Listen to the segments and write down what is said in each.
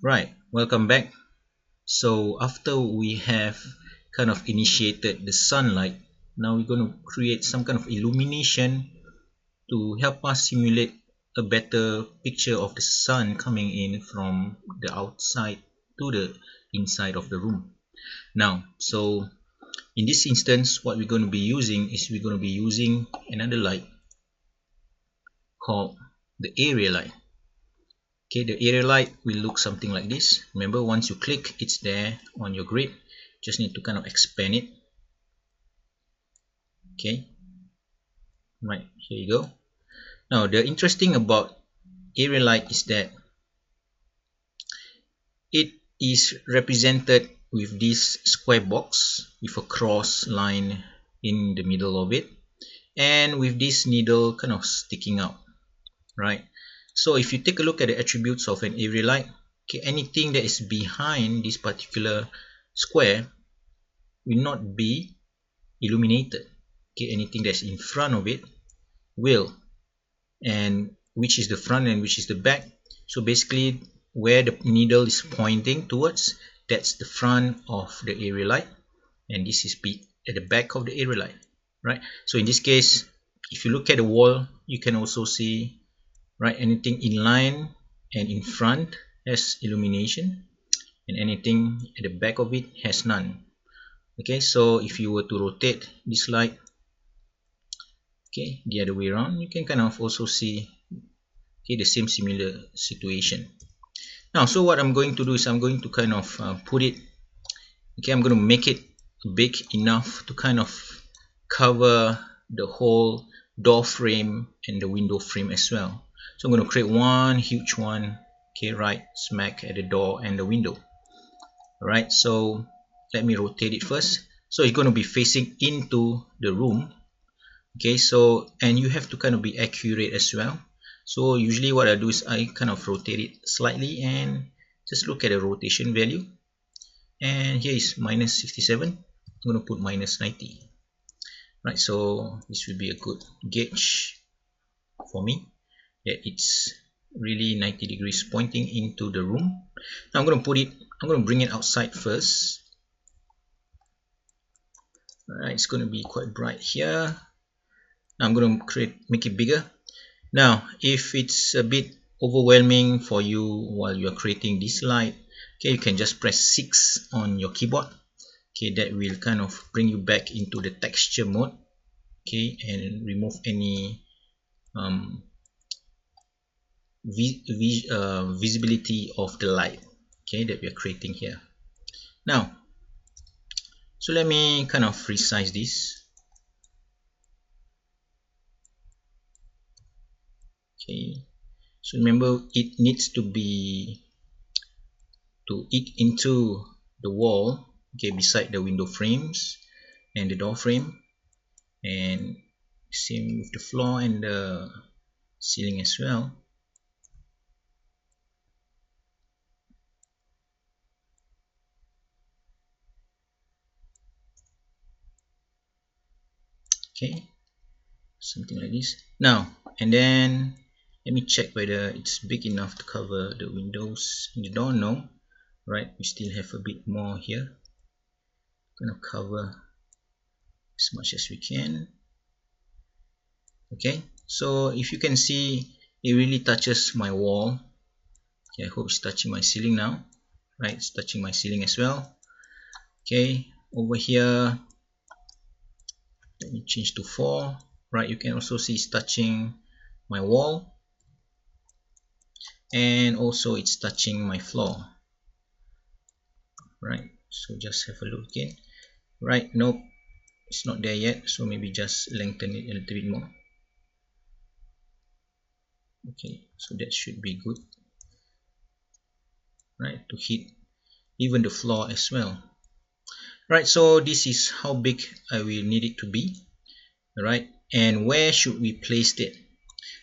Right, welcome back. So after we have kind of initiated the sunlight, now we're going to create some kind of illumination to help us simulate a better picture of the sun coming in from the outside to the inside of the room. Now, so in this instance, what we're going to be using is we're going to be using another light called the area light. Okay, the area light will look something like this. Remember, once you click, it's there on your grid. Just need to kind of expand it. Okay, right, here you go. Now, the interesting about area light is that it is represented with this square box with a cross line in the middle of it, and with this needle kind of sticking out, right? So if you take a look at the attributes of an area light, okay, anything that is behind this particular square will not be illuminated. Okay, anything that's in front of it will, and which is the front and which is the back. So basically, where the needle is pointing towards, that's the front of the area light, and this is at the back of the area light, right? So in this case, if you look at the wall, you can also see, right, anything in line and in front has illumination, and anything at the back of it has none. Okay, so if you were to rotate this light, okay, the other way around, you can kind of also see, okay, the same similar situation. Now, so what I'm going to do is I'm going to kind of put it, okay, I'm going to make it big enough to kind of cover the whole door frame and the window frame as well. So I'm going to create one huge one, okay, right smack at the door and the window. Alright, so let me rotate it first. So it's going to be facing into the room. Okay, so, and you have to kind of be accurate as well. So usually what I do is I kind of rotate it slightly and just look at the rotation value. And here is minus 67. I'm going to put minus 90. Right, so this will be a good gauge for me that it's really 90 degrees pointing into the room. Now I'm going to bring it outside first. Alright, it's going to be quite bright here. Now I'm going to make it bigger. Now, if it's a bit overwhelming for you while you are creating this light, okay, you can just press 6 on your keyboard. Okay, that will kind of bring you back into the texture mode. Okay, and remove any visibility of the light, okay, that we are creating here. Now, so let me kind of resize this. Okay, so remember, it needs to eat into the wall, okay, beside the window frames and the door frame, and same with the floor and the ceiling as well. Okay, something like this. Now, and then let me check whether it's big enough to cover the windows and the door. No, right, we still have a bit more here. Gonna cover as much as we can. Okay, so if you can see, it really touches my wall. Okay, I hope it's touching my ceiling now. Right, it's touching my ceiling as well. Okay, over here, let me change to 4. Right, you can also see it's touching my wall, and also it's touching my floor. Right, so just have a look again. Right, nope, it's not there yet, so maybe just lengthen it a little bit more. Okay, so that should be good, right, to hit even the floor as well. Right, so this is how big I will need it to be. Right, and where should we place it?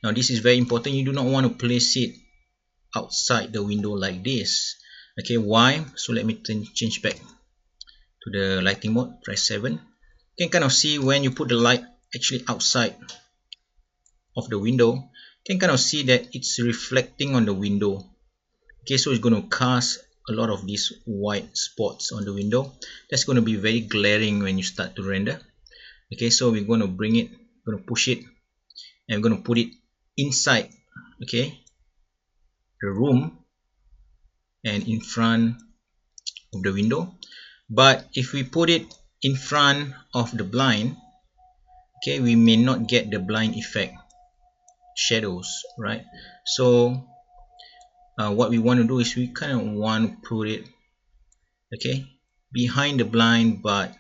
Now this is very important. You do not want to place it outside the window like this. Okay, why? So let me change back to the lighting mode. Press 7. You can kind of see when you put the light actually outside of the window, you can kind of see that it's reflecting on the window. Okay, so it's going to cast a lot of these white spots on the window. That's going to be very glaring when you start to render. Okay, so we're going to bring it, going to push it, and we're going to put it inside, okay, the room and in front of the window. But if we put it in front of the blind, okay, we may not get the blind effect shadows, right? So what we want to do is we kind of want to put it, okay, behind the blind but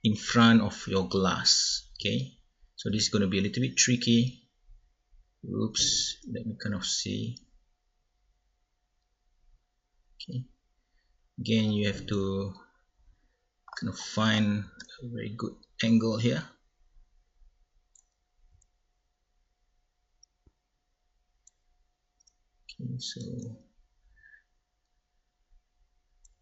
in front of your glass. Okay, so this is going to be a little bit tricky. Oops, let me kind of see. Okay, again, you have to kind of find a very good angle here. Okay, so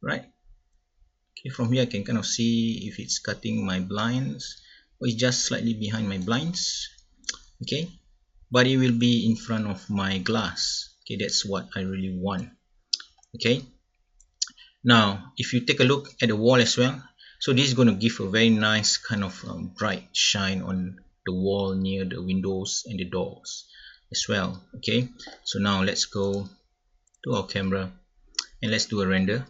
right, okay, from here I can kind of see if it's cutting my blinds or it's just slightly behind my blinds. Okay, but it will be in front of my glass. Okay, that's what I really want. Okay, now if you take a look at the wall as well, so this is going to give a very nice kind of bright shine on the wall near the windows and the doors as well. Okay, so now let's go to our camera and let's do a render.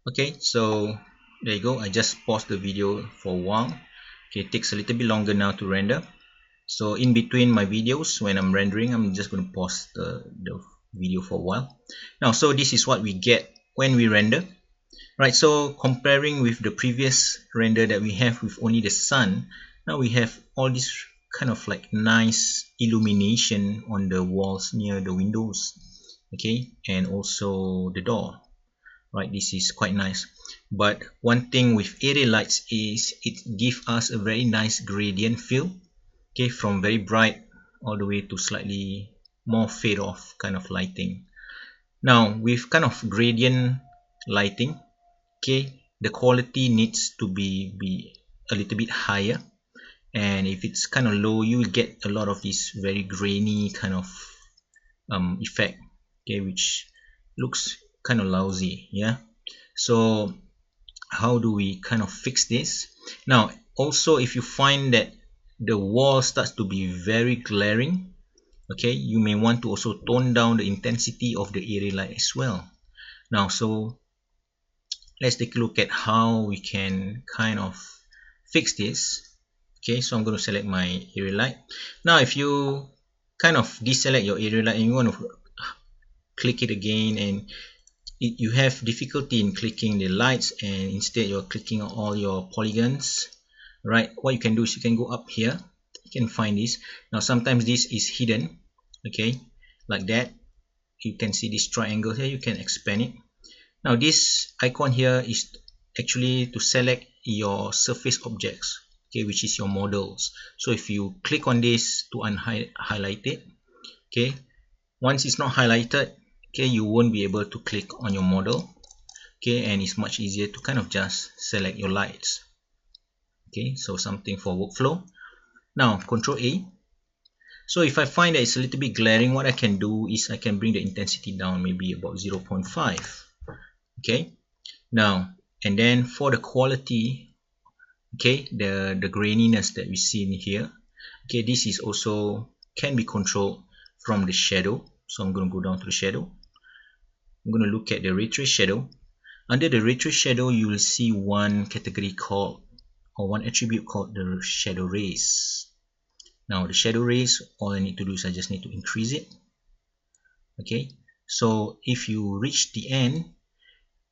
Okay, so there you go. I just paused the video for a while. Okay, it takes a little bit longer now to render. So in between my videos, when I'm rendering, I'm just going to pause the video for a while. Now, so this is what we get when we render. Right, so comparing with the previous render that we have with only the sun, now we have all this kind of like nice illumination on the walls near the windows, okay, and also the door. Right, this is quite nice. But one thing with area lights is it gives us a very nice gradient feel, okay, from very bright all the way to slightly more fade off kind of lighting. Now with kind of gradient lighting, okay, the quality needs to be a little bit higher, and if it's kind of low, you will get a lot of this very grainy kind of effect, okay, which looks kind of lousy. Yeah, so how do we kind of fix this? Now also, if you find that the wall starts to be very glaring, okay, you may want to also tone down the intensity of the area light as well. Now, so let's take a look at how we can kind of fix this. Okay, so I'm going to select my area light. Now if you kind of deselect your area light and you want to click it again, and you have difficulty in clicking the lights and instead you're clicking on all your polygons, right, what you can do is you can go up here, you can find this. Now sometimes this is hidden, okay, like that. You can see this triangle here, you can expand it. Now this icon here is actually to select your surface objects, okay, which is your models. So if you click on this to unhighlight it, okay, once it's not highlighted, okay, you won't be able to click on your model, okay, and it's much easier to kind of just select your lights. Okay, so something for workflow. Now Control A. So if I find that it's a little bit glaring, what I can do is I can bring the intensity down maybe about 0.5. Okay, now and then for the quality, okay, the graininess that we see in here, okay, this is also can be controlled from the shadow. So I'm going to go down to the shadow. I'm going to look at the ray trace shadow. Under the ray trace shadow, you will see one category called, or one attribute called the shadow rays. Now the shadow rays, all I need to do is I just need to increase it. Okay, so if you reach the end,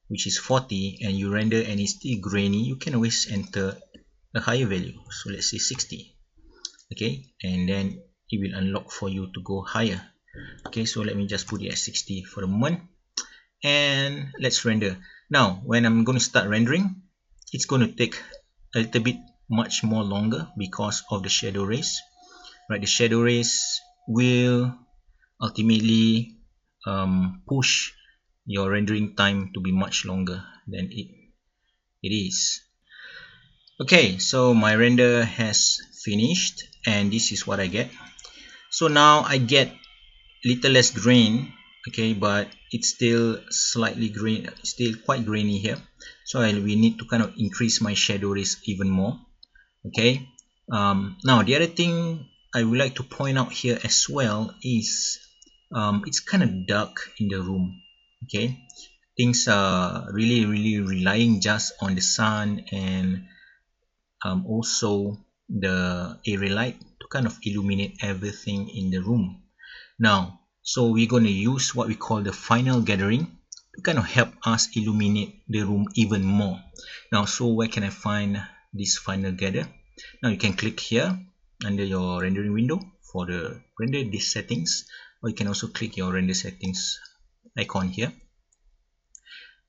which is 40, and you render and it's still grainy, you can always enter a higher value. So let's say 60. Okay, and then it will unlock for you to go higher. Okay, so let me just put it at 60 for the moment, and let's render. Now when I'm going to start rendering, it's going to take a little bit much more longer because of the shadow rays, right? The shadow rays will ultimately push your rendering time to be much longer than it is. Okay, so my render has finished and this is what I get. So now I get little less grain, okay, but it's still slightly grain, still quite grainy here. So we need to kind of increase my shadow rays even more. Okay. Now the other thing I would like to point out here as well is it's kind of dark in the room. Okay, things are really relying just on the sun and also the area light to kind of illuminate everything in the room. Now, so we're going to use what we call the final gathering to kind of help us illuminate the room even more. Now, so where can I find this final gather? Now you can click here under your rendering window for the render this settings, or you can also click your render settings icon here.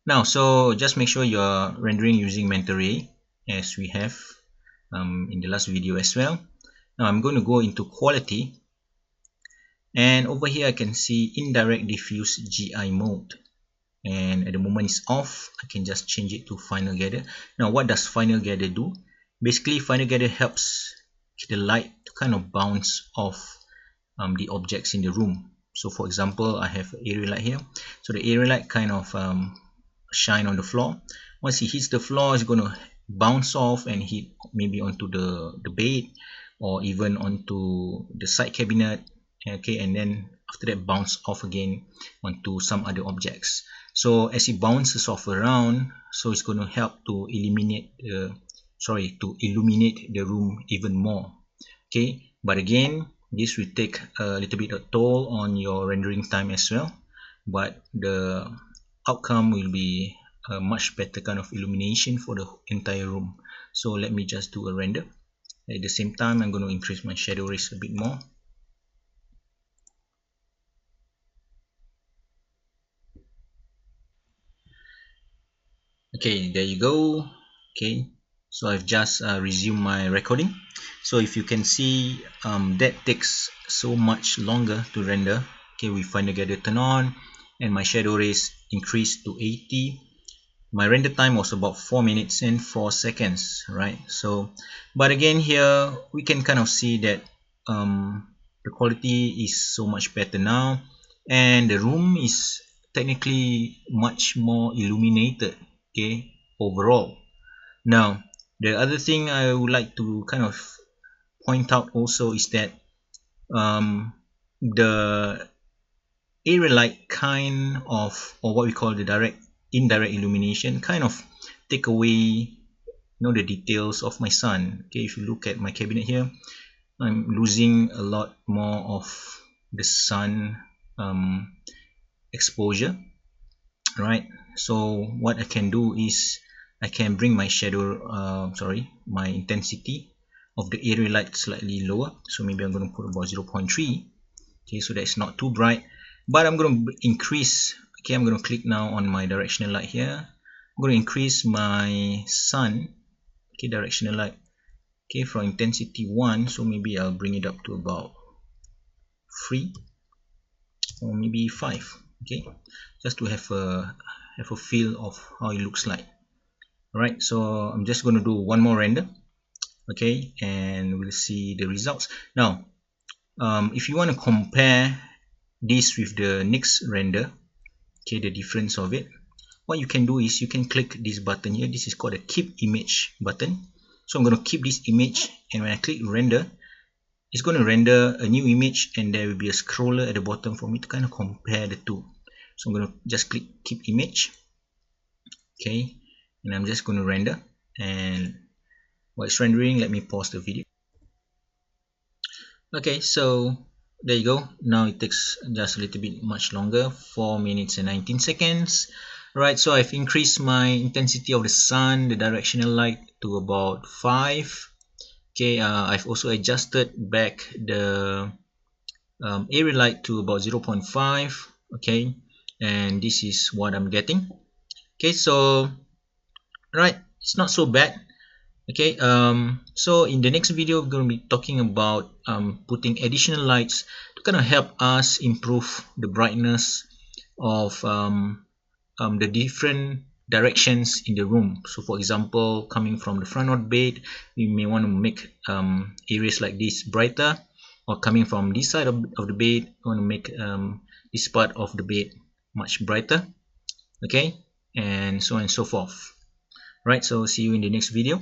Now, so just make sure you're rendering using Mentor Ray as we have in the last video as well. Now I'm going to go into quality, and over here I can see indirect diffuse GI mode, and at the moment it's off. I can just change it to final gather. Now what does final gather do? Basically final gather helps the light to kind of bounce off the objects in the room. So for example, I have an area light here, so the area light kind of shine on the floor. Once it hits the floor, it's going to bounce off and hit maybe onto the bed or even onto the side cabinet, okay, and then after that bounce off again onto some other objects. So as it bounces off around, so it's going to help to illuminate the room even more. Okay, but again, this will take a little bit of toll on your rendering time as well, but the outcome will be a much better kind of illumination for the entire room. So let me just do a render. At the same time, I'm going to increase my shadow rays a bit more. Okay, there you go. Okay, so I've just resumed my recording. So if you can see, that takes so much longer to render. Okay, we finally get it turned on and my shadow rays increased to 80. My render time was about 4 minutes and 4 seconds, right? So but again here we can kind of see that the quality is so much better now, and the room is technically much more illuminated, okay, overall. Now the other thing I would like to kind of point out also is that the area light kind of, or what we call the indirect illumination, kind of take away the details of my sun. Okay, if you look at my cabinet here, I'm losing a lot more of the sun exposure, right? So what I can do is I can bring my my intensity of the area light slightly lower. So maybe I'm going to put about 0.3. Okay, so that's not too bright, but I'm going to increase. Okay, I'm going to click now on my directional light here. I'm going to increase my sun, okay, directional light, okay, from intensity 1. So maybe I'll bring it up to about 3 or maybe 5. Okay, just to have a feel of how it looks like. Alright, so I'm just going to do one more render, okay, and we'll see the results. Now if you want to compare this with the next render, okay, the difference of it, what you can do is you can click this button here. This is called a keep image button. So I'm going to keep this image, and when I click render, it's going to render a new image, and there will be a scroller at the bottom for me to kind of compare the two. So I'm going to just click keep image, okay, and I'm just going to render, and while it's rendering, let me pause the video. Okay, so there you go. Now it takes just a little bit much longer, 4 minutes and 19 seconds. Right, so I've increased my intensity of the sun, the directional light, to about 5. Okay, I've also adjusted back the area light to about 0.5. Okay, and this is what I'm getting. Okay, so right, it's not so bad. Okay, so in the next video we're going to be talking about putting additional lights to kind of help us improve the brightness of the different directions in the room. So for example, coming from the front of the bed, we may want to make areas like this brighter, or coming from this side of the bed. I want to make this part of the bed much brighter. Okay, and so on and so forth. Right, so see you in the next video.